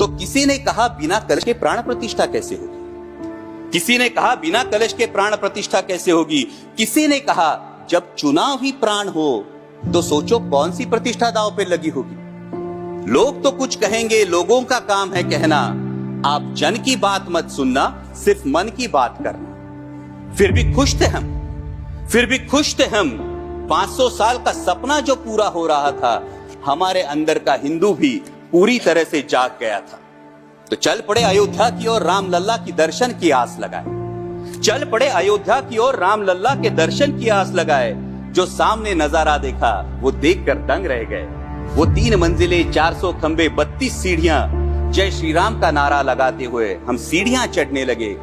तो किसी ने कहा बिना कलश के प्राण प्रतिष्ठा कैसे होगी, किसी ने कहा बिना कलश के प्राण प्रतिष्ठा कैसे होगी, किसी ने कहा जब चुनाव ही प्राण हो तो सोचो कौन सी प्रतिष्ठा दांव पे लगी होगी। लोग तो कुछ कहेंगे, लोगों का काम है कहना, आप जन की बात मत सुनना, सिर्फ मन की बात करना। फिर भी खुश थे हम, फिर भी खुश थे हम। 500 साल का सपना जो पूरा हो रहा था, हमारे अंदर का हिंदू भी पूरी तरह से जाग गया था। तो चल पड़े अयोध्या की ओर, राम लल्ला की दर्शन की आस लगाए। चल पड़े अयोध्या की ओर, राम लल्ला के दर्शन की आस लगाए। जो सामने नजारा देखा वो देखकर दंग रह गए। वो 3 मंजिले, 400 खंबे, 32 सीढ़ियां, जय श्री राम का नारा लगाते हुए हम सीढ़ियां चढ़ने लगे।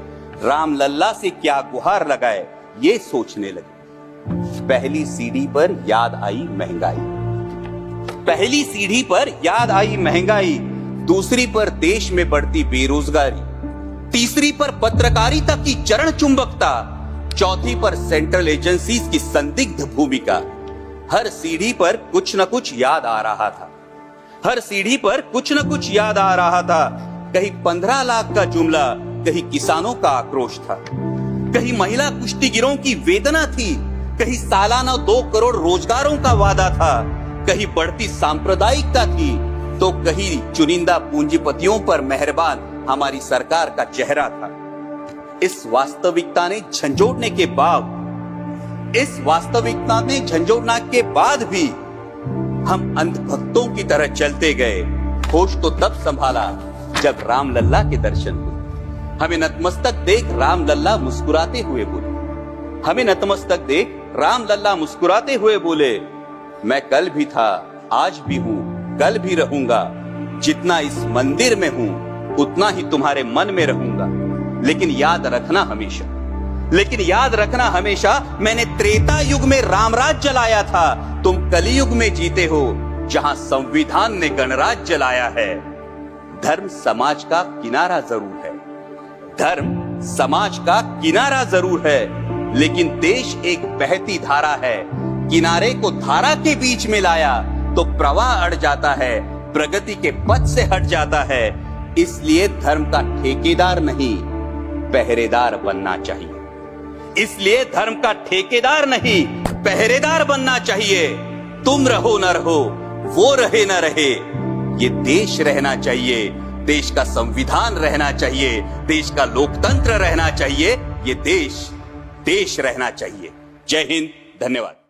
राम लल्ला से क्या गुहार लगाए ये सोचने लगे। पहली सीढ़ी पर याद आई महंगाई, पहली सीढ़ी पर याद आई महंगाई, दूसरी पर देश में बढ़ती बेरोजगारी, तीसरी पर पत्रकारिता की चरण चुंबकता, चौथी पर सेंट्रल एजेंसीज की संदिग्ध भूमिका। हर सीढ़ी पर कुछ न कुछ याद आ रहा था, हर सीढ़ी पर कुछ न कुछ याद आ रहा था। कहीं 15 लाख का जुमला, कहीं किसानों का आक्रोश था, कहीं महिला कुश्तीगिरों की वेदना थी, कहीं सालाना 2 करोड़ रोजगारों का वादा था, कहीं बढ़ती सांप्रदायिकता थी, तो कहीं चुनिंदा पूंजीपतियों पर मेहरबान हमारी सरकार का चेहरा था। इस वास्तविकता ने झंझोड़ने के बाद, इस वास्तविकता ने झंझोड़ने के बाद भी हम अंधभक्तों की तरह चलते गए। होश तो तब संभाला जब राम लल्ला के दर्शन हुए। हमें नतमस्तक देख राम लल्ला मुस्कुराते हुए बोले, हमें नतमस्तक देख राम लल्ला मुस्कुराते हुए बोले, मैं कल भी था, आज भी हूं, कल भी रहूंगा। जितना इस मंदिर में हूं उतना ही तुम्हारे मन में रहूंगा। लेकिन याद रखना हमेशा, लेकिन याद रखना हमेशा, मैंने त्रेता युग में रामराज जलाया था, तुम कलयुग में जीते हो जहां संविधान ने गणराज जलाया है। धर्म समाज का किनारा जरूर है, धर्म समाज का किनारा जरूर है, लेकिन देश एक बहती धारा है। किनारे को धारा के बीच में लाया तो प्रवाह अड़ जाता है, प्रगति के पथ से हट जाता है। इसलिए धर्म का ठेकेदार नहीं, पहरेदार बनना चाहिए। इसलिए धर्म का ठेकेदार नहीं, पहरेदार बनना चाहिए। तुम रहो न रहो, वो रहे न रहे, ये देश रहना चाहिए, देश का संविधान रहना चाहिए, देश का लोकतंत्र रहना चाहिए, ये देश रहना चाहिए। जय हिंद, धन्यवाद।